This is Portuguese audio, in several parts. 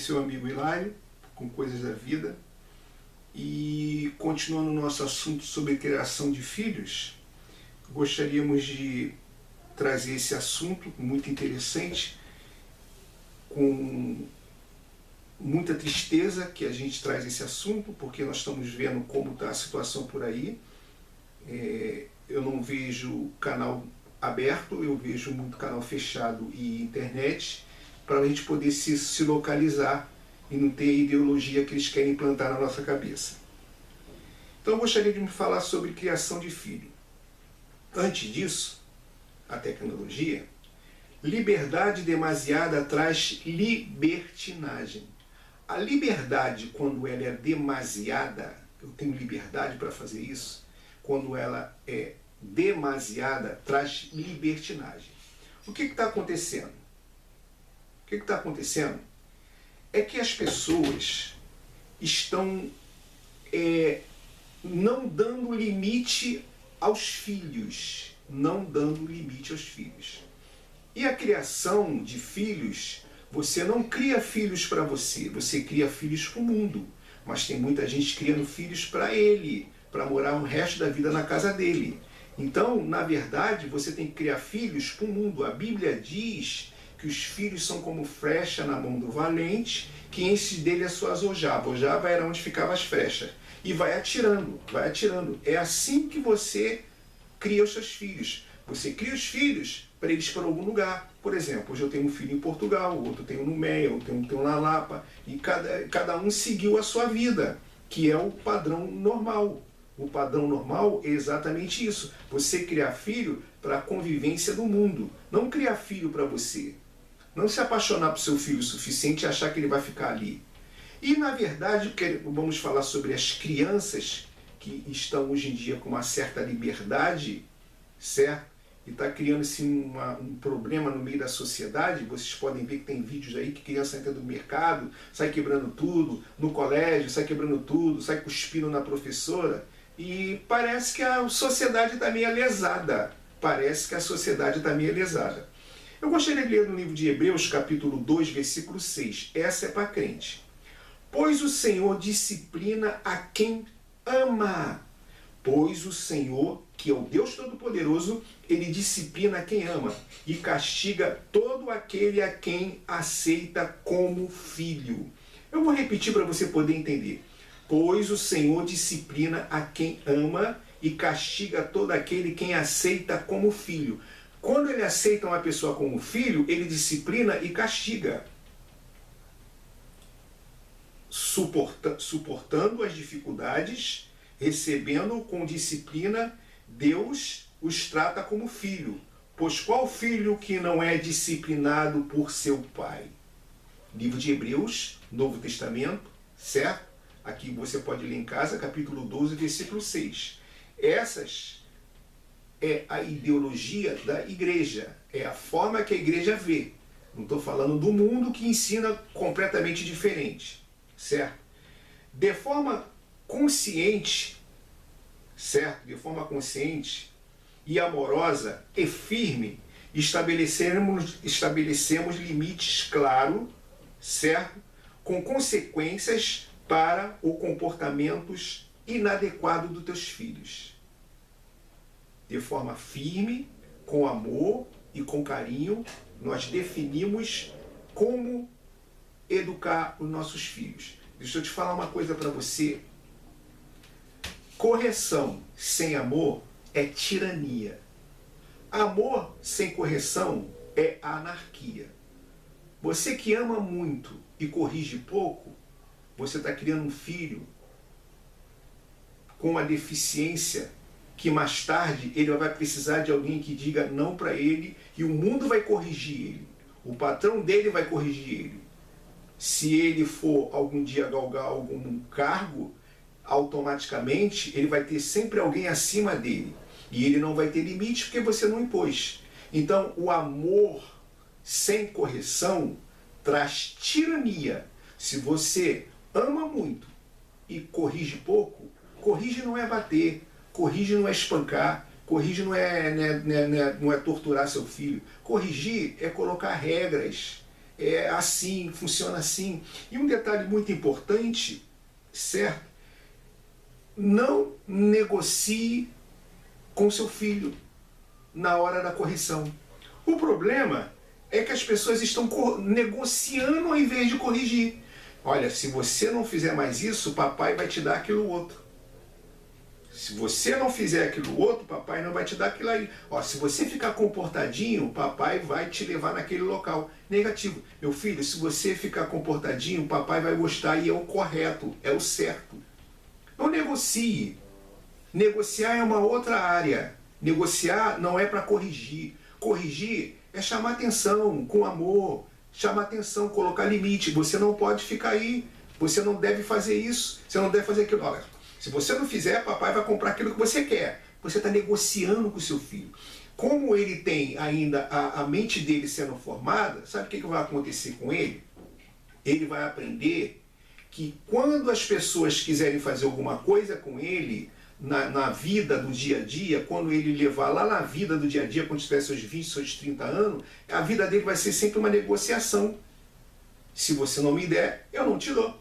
seu amigo Hilário, com Coisas da Vida. E continuando o nosso assunto sobre criação de filhos, gostaríamos de trazer esse assunto muito interessante, com muita tristeza que a gente traz esse assunto, porque nós estamos vendo como está a situação por aí. Eu não vejo canal aberto, eu vejo muito canal fechado e internet, para a gente poder se localizar e não ter a ideologia que eles querem implantar na nossa cabeça. Então eu gostaria de me falar sobre criação de filho. Antes disso, a tecnologia, liberdade demasiada traz libertinagem. A liberdade, quando ela é demasiada, eu tenho liberdade para fazer isso, quando ela é demasiada, traz libertinagem. O que está acontecendo? O que está acontecendo é que as pessoas estão não dando limite aos filhos. Não dando limite aos filhos. E a criação de filhos, você não cria filhos para você, você cria filhos para o mundo. Mas tem muita gente criando filhos para ele, para morar o resto da vida na casa dele. Então, na verdade, você tem que criar filhos para o mundo. A Bíblia diz que os filhos são como flecha na mão do valente, que enche dele a sua aljava. A aljava era onde ficavam as flechas. E vai atirando, vai atirando. É assim que você cria os seus filhos. Você cria os filhos para eles para algum lugar. Por exemplo, hoje eu tenho um filho em Portugal, outro tenho no Meia, outro tenho na Lapa, e cada um seguiu a sua vida, que é o padrão normal. O padrão normal é exatamente isso. Você criar filho para a convivência do mundo. Não criar filho para você. Não se apaixonar por seu filho o suficiente e achar que ele vai ficar ali. E, na verdade, vamos falar sobre as crianças que estão hoje em dia com uma certa liberdade, certo? E está criando-se um problema no meio da sociedade. Vocês podem ver que tem vídeos aí que criança entra no mercado, sai quebrando tudo, no colégio, sai quebrando tudo, sai cuspindo na professora. E parece que a sociedade está meio lesada. Parece que a sociedade está meio lesada. Eu gostaria de ler no livro de Hebreus, capítulo 2, versículo 6. Essa é para crente. Pois o Senhor disciplina a quem ama. Pois o Senhor, que é o Deus Todo-Poderoso, ele disciplina a quem ama e castiga todo aquele a quem aceita como filho. Eu vou repetir para você poder entender. Pois o Senhor disciplina a quem ama e castiga todo aquele quem aceita como filho. Quando ele aceita uma pessoa como filho, ele disciplina e castiga. Suportando as dificuldades, recebendo com disciplina, Deus os trata como filho. Pois qual filho que não é disciplinado por seu pai? Livro de Hebreus, Novo Testamento, certo? Aqui você pode ler em casa, capítulo 12, versículo 6. Essas é a ideologia da igreja, é a forma que a igreja vê. Não estou falando do mundo que ensina completamente diferente, certo? De forma consciente, certo? De forma consciente e amorosa e firme, estabelecemos limites claros, certo? Com consequências para os comportamentos inadequados dos teus filhos. De forma firme, com amor e com carinho, nós definimos como educar os nossos filhos. Deixa eu te falar uma coisa para você. Correção sem amor é tirania. Amor sem correção é anarquia. Você que ama muito e corrige pouco, você está criando um filho com uma deficiência que mais tarde ele vai precisar de alguém que diga não para ele e o mundo vai corrigir ele. O patrão dele vai corrigir ele. Se ele for algum dia galgar algum cargo, automaticamente ele vai ter sempre alguém acima dele. E ele não vai ter limite porque você não impôs. Então o amor sem correção traz tirania. Se você ama muito e corrige pouco, corrige não é bater, corrige não é espancar, corrige não é torturar seu filho. Corrigir é colocar regras, é assim, funciona assim. E um detalhe muito importante, certo? Não negocie com seu filho na hora da correção. O problema é que as pessoas estão negociando ao invés de corrigir. Olha, se você não fizer mais isso, papai vai te dar aquilo outro. Se você não fizer aquilo outro, papai não vai te dar aquilo aí. Ó, se você ficar comportadinho, papai vai te levar naquele local. Negativo. Meu filho, se você ficar comportadinho, papai vai gostar e é o correto, é o certo. Não negocie. Negociar é uma outra área. Negociar não é para corrigir. Corrigir é chamar atenção com amor, chamar atenção, colocar limite. Você não pode ficar aí. Você não deve fazer isso. Você não deve fazer aquilo. Olha, se você não fizer, papai vai comprar aquilo que você quer. Você está negociando com o seu filho. Como ele tem ainda a mente dele sendo formada, sabe o que vai acontecer com ele? Ele vai aprender que quando as pessoas quiserem fazer alguma coisa com ele, na vida do dia a dia, quando ele levar lá na vida do dia a dia, quando tiver seus 20, seus 30 anos, a vida dele vai ser sempre uma negociação. Se você não me der, eu não te dou.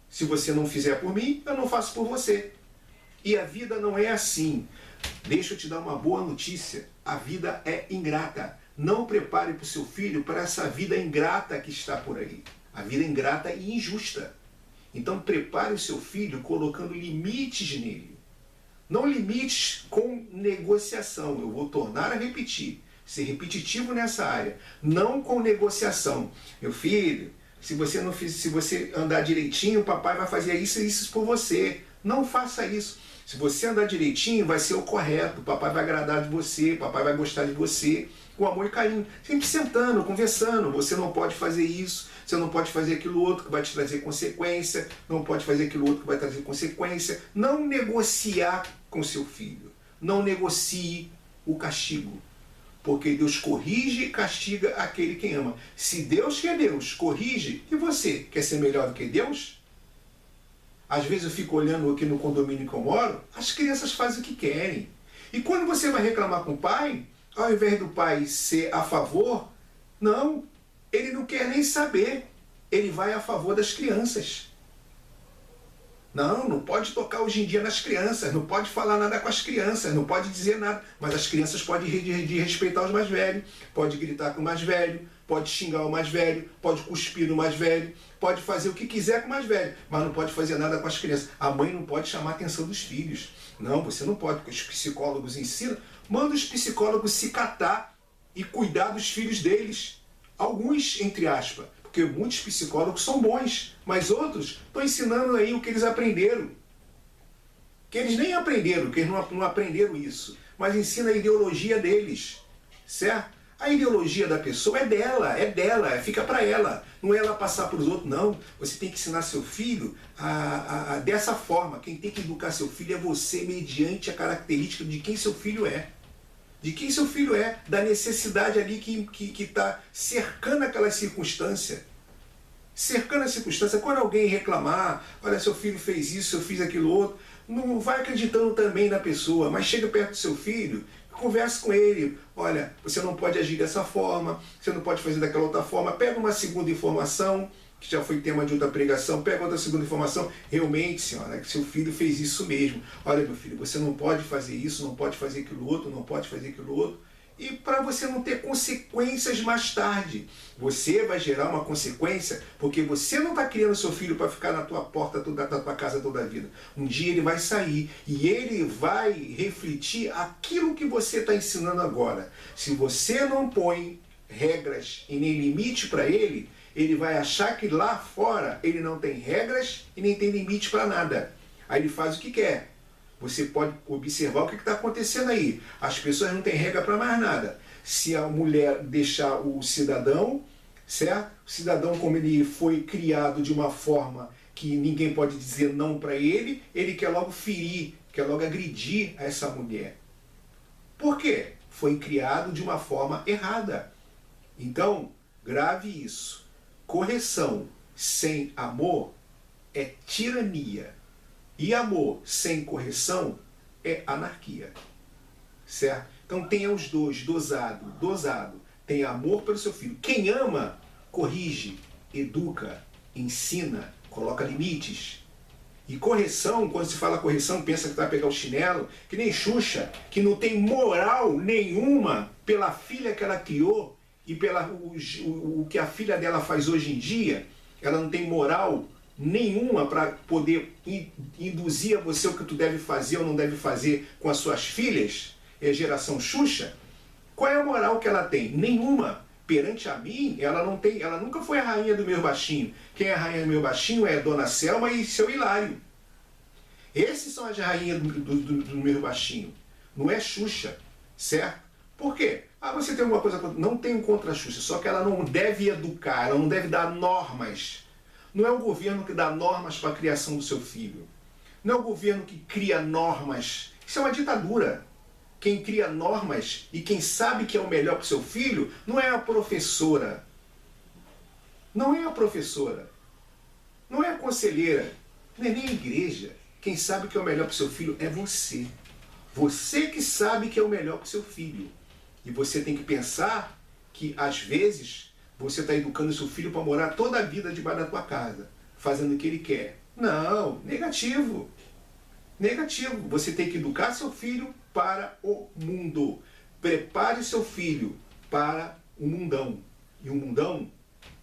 Se você não fizer por mim, eu não faço por você. E a vida não é assim. Deixa eu te dar uma boa notícia. A vida é ingrata. Não prepare para o seu filho para essa vida ingrata que está por aí. A vida é ingrata e injusta. Então prepare o seu filho colocando limites nele. Não limites com negociação. Eu vou tornar a repetir. Ser repetitivo nessa área. Não com negociação. Meu filho, se você andar direitinho, o papai vai fazer isso e isso por você. Não faça isso. Se você andar direitinho, vai ser o correto. O papai vai agradar de você, o papai vai gostar de você. Com amor e carinho. Sempre sentando, conversando. Você não pode fazer isso. Você não pode fazer aquilo outro que vai te trazer consequência. Não pode fazer aquilo outro que vai trazer consequência. Não negociar com seu filho. Não negocie o castigo. Porque Deus corrige e castiga aquele que ama. Se Deus, que é Deus, corrige, e você quer ser melhor do que Deus? Às vezes eu fico olhando aqui no condomínio que eu moro, as crianças fazem o que querem. E quando você vai reclamar com o pai, ao invés do pai ser a favor, não, ele não quer nem saber. Ele vai a favor das crianças. Não pode tocar hoje em dia nas crianças, não pode falar nada com as crianças, não pode dizer nada. Mas as crianças podem respeitar os mais velhos, pode gritar com o mais velho, pode xingar o mais velho, pode cuspir no mais velho, pode fazer o que quiser com o mais velho, mas não pode fazer nada com as crianças. A mãe não pode chamar a atenção dos filhos. Não, você não pode, porque os psicólogos ensinam. Manda os psicólogos se catar e cuidar dos filhos deles. Alguns, entre aspas. Porque muitos psicólogos são bons, mas outros estão ensinando aí o que eles aprenderam. Que eles nem aprenderam, que eles não aprenderam isso. Mas ensina a ideologia deles, certo? A ideologia da pessoa é dela, fica para ela. Não é ela passar para os outros, não. Você tem que ensinar seu filho dessa forma. Quem tem que educar seu filho é você, mediante a característica de quem seu filho é. De quem seu filho é, da necessidade ali que está cercando aquela circunstância. Cercando a circunstância. Quando alguém reclamar, olha, seu filho fez isso, eu fiz aquilo outro, não vai acreditando também na pessoa, mas chega perto do seu filho, converse com ele. Olha, você não pode agir dessa forma, você não pode fazer daquela outra forma. Pega uma segunda informação, que já foi tema de outra pregação, pega outra segunda informação, realmente, senhora, que seu filho fez isso mesmo. Olha, meu filho, você não pode fazer isso, não pode fazer aquilo outro, não pode fazer aquilo outro. E para você não ter consequências mais tarde. Você vai gerar uma consequência porque você não está criando seu filho para ficar na tua porta, da tua casa toda a vida. Um dia ele vai sair e ele vai refletir aquilo que você está ensinando agora. Se você não põe regras e nem limite para ele, ele vai achar que lá fora ele não tem regras e nem tem limite para nada. Aí ele faz o que quer. Você pode observar o que está acontecendo aí. As pessoas não têm regra para mais nada. Se a mulher deixar o cidadão, certo? O cidadão, como ele foi criado de uma forma que ninguém pode dizer não para ele, ele quer logo ferir, quer logo agredir essa mulher. Por quê? Foi criado de uma forma errada. Então, grave isso. Correção sem amor é tirania. E amor sem correção é anarquia. Certo? Então tenha os dois, dosado. Tenha amor pelo seu filho. Quem ama corrige, educa, ensina, coloca limites. E correção, quando se fala correção, pensa que vai pegar o chinelo, que nem Xuxa, que não tem moral nenhuma pela filha que ela criou e pela o que a filha dela faz hoje em dia. Ela não tem moral nenhuma para poder induzir a você o que tu deve fazer ou não deve fazer com as suas filhas. É a geração Xuxa. Qual é a moral que ela tem? Nenhuma. Perante a mim, ela não tem, ela nunca foi a rainha do meu baixinho. Quem é a rainha do meu baixinho é a Dona Selma e seu Hilário. Esses são as rainhas do meu baixinho. Não é Xuxa, certo? Por quê? Ah, você tem alguma coisa contra... Não tenho contra a Xuxa, só que ela não deve educar, ela não deve dar normas. Não é o governo que dá normas para a criação do seu filho. Não é o governo que cria normas. Isso é uma ditadura. Quem cria normas e quem sabe que é o melhor para o seu filho não é a professora. Não é a professora. Não é a conselheira. Não é nem a igreja. Quem sabe que é o melhor para o seu filho é você. Você que sabe que é o melhor para o seu filho. E você tem que pensar que, às vezes, você está educando seu filho para morar toda a vida debaixo da tua casa, fazendo o que ele quer. Não, negativo. Negativo. Você tem que educar seu filho para o mundo. Prepare seu filho para o mundão. E o mundão,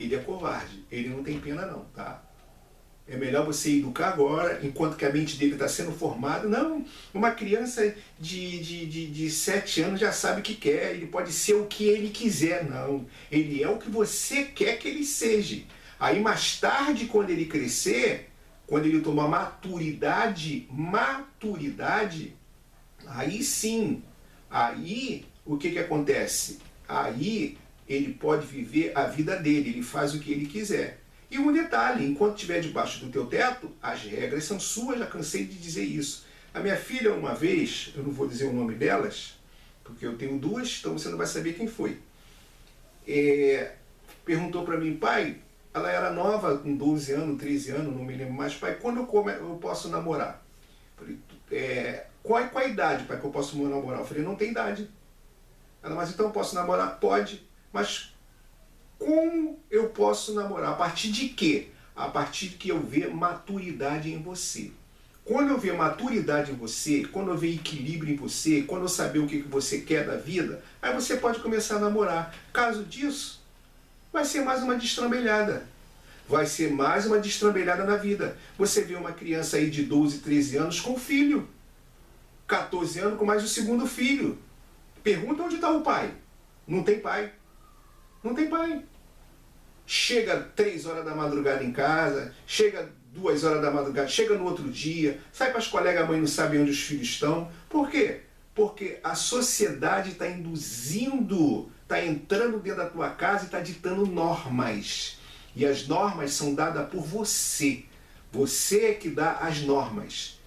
ele é covarde. Ele não tem pena não, tá? É melhor você educar agora, enquanto que a mente dele está sendo formada. Não, uma criança de 7 anos já sabe o que quer. Ele pode ser o que ele quiser. Não, ele é o que você quer que ele seja. Aí mais tarde, quando ele crescer, quando ele tomar maturidade, aí sim, aí o que acontece? Aí ele pode viver a vida dele, ele faz o que ele quiser. E um detalhe, enquanto estiver debaixo do teu teto, as regras são suas, já cansei de dizer isso. A minha filha, uma vez, eu não vou dizer o nome delas, porque eu tenho duas, então você não vai saber quem foi. Perguntou para mim, pai, ela era nova, com 12 anos, 13 anos, não me lembro mais, pai, quando eu posso namorar? Falei, qual a idade, pai, que eu posso namorar? Eu falei, não tem idade. Ela, mas então eu posso namorar? Pode, mas como eu posso namorar? A partir de quê? A partir de que eu ver maturidade em você. Quando eu ver maturidade em você, quando eu ver equilíbrio em você, quando eu saber o que você quer da vida, aí você pode começar a namorar. Caso disso, vai ser mais uma destrambelhada. Vai ser mais uma destrambelhada na vida. Você vê uma criança aí de 12, 13 anos com filho. 14 anos com mais o segundo filho. Pergunta onde está o pai. Não tem pai. Não tem pai. Chega 3 horas da madrugada em casa, chega 2 horas da madrugada, chega no outro dia, sai para as colegas, a mãe não sabe onde os filhos estão. Por quê? Porque a sociedade está induzindo, está entrando dentro da tua casa e está ditando normas. E as normas são dadas por você. Você é que dá as normas.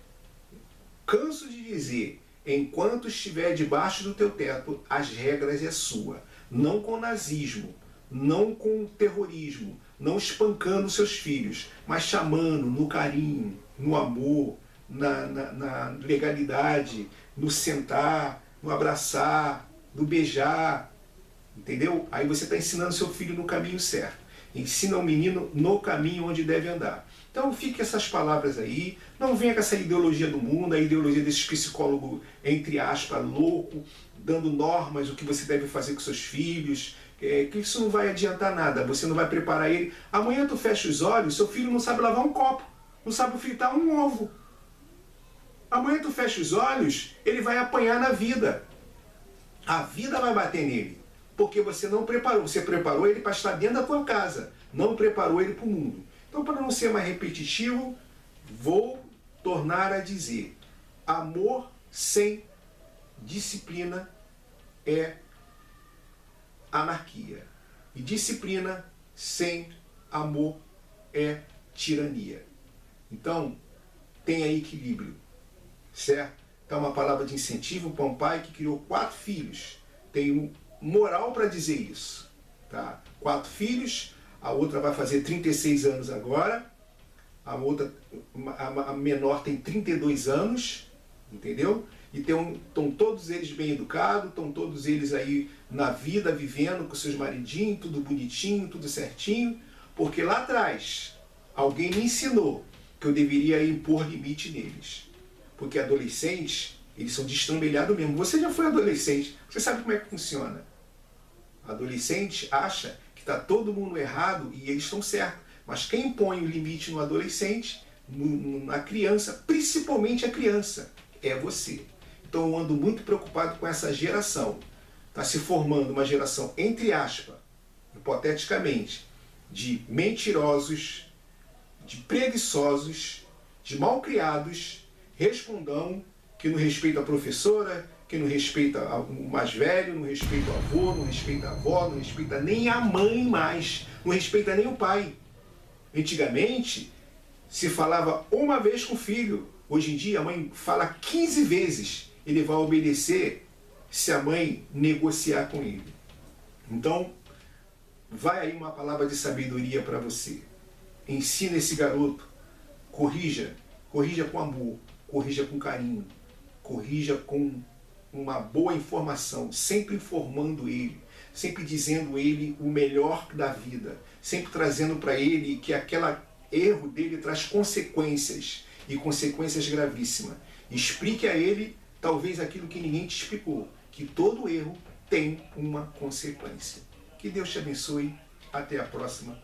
Canso de dizer, enquanto estiver debaixo do teu teto, as regras é sua. Não com nazismo, não com terrorismo, não espancando seus filhos, mas chamando no carinho, no amor, na legalidade, no sentar, no abraçar, no beijar, entendeu? Aí você está ensinando seu filho no caminho certo. Ensina o menino no caminho onde deve andar. Então fique essas palavras aí, não venha com essa ideologia do mundo, a ideologia desses psicólogos, entre aspas, louco, dando normas, o que você deve fazer com seus filhos, que isso não vai adiantar nada, você não vai preparar ele. Amanhã tu fecha os olhos, seu filho não sabe lavar um copo, não sabe fritar um ovo. Amanhã tu fecha os olhos, ele vai apanhar na vida. A vida vai bater nele, porque você não preparou, você preparou ele para estar dentro da tua casa, não preparou ele para o mundo. Então, para não ser mais repetitivo, vou tornar a dizer, amor sem disciplina é anarquia. E disciplina sem amor é tirania. Então, tenha equilíbrio, certo? Então, uma palavra de incentivo para um pai que criou 4 filhos. Tenho moral para dizer isso, tá? 4 filhos, a outra vai fazer 36 anos agora, a outra, a menor tem 32 anos, entendeu? E estão todos eles bem educados, estão todos eles aí na vida, vivendo com seus maridinhos, tudo bonitinho, tudo certinho, porque lá atrás alguém me ensinou que eu deveria impor limite neles. Porque adolescentes, eles são destrambelhados mesmo. Você já foi adolescente, você sabe como é que funciona. Adolescente acha que está todo mundo errado e eles estão certos. Mas quem põe o limite no adolescente, na criança, principalmente a criança, é você. Então eu ando muito preocupado com essa geração. Está se formando uma geração, entre aspas, hipoteticamente, de mentirosos, de preguiçosos, de malcriados, respondão, que não respeita a professora, que não respeita o mais velho, não respeita o avô, não respeita a avó, não respeita nem a mãe mais, não respeita nem o pai. Antigamente, se falava uma vez com o filho. Hoje em dia, a mãe fala 15 vezes. Ele vai obedecer se a mãe negociar com ele. Então, vai aí uma palavra de sabedoria para você. Ensina esse garoto. Corrija com amor, corrija com carinho, corrija com uma boa informação, sempre informando ele, sempre dizendo ele o melhor da vida, sempre trazendo para ele que aquele erro dele traz consequências, e consequências gravíssimas. Explique a ele, talvez aquilo que ninguém te explicou, que todo erro tem uma consequência. Que Deus te abençoe. Até a próxima.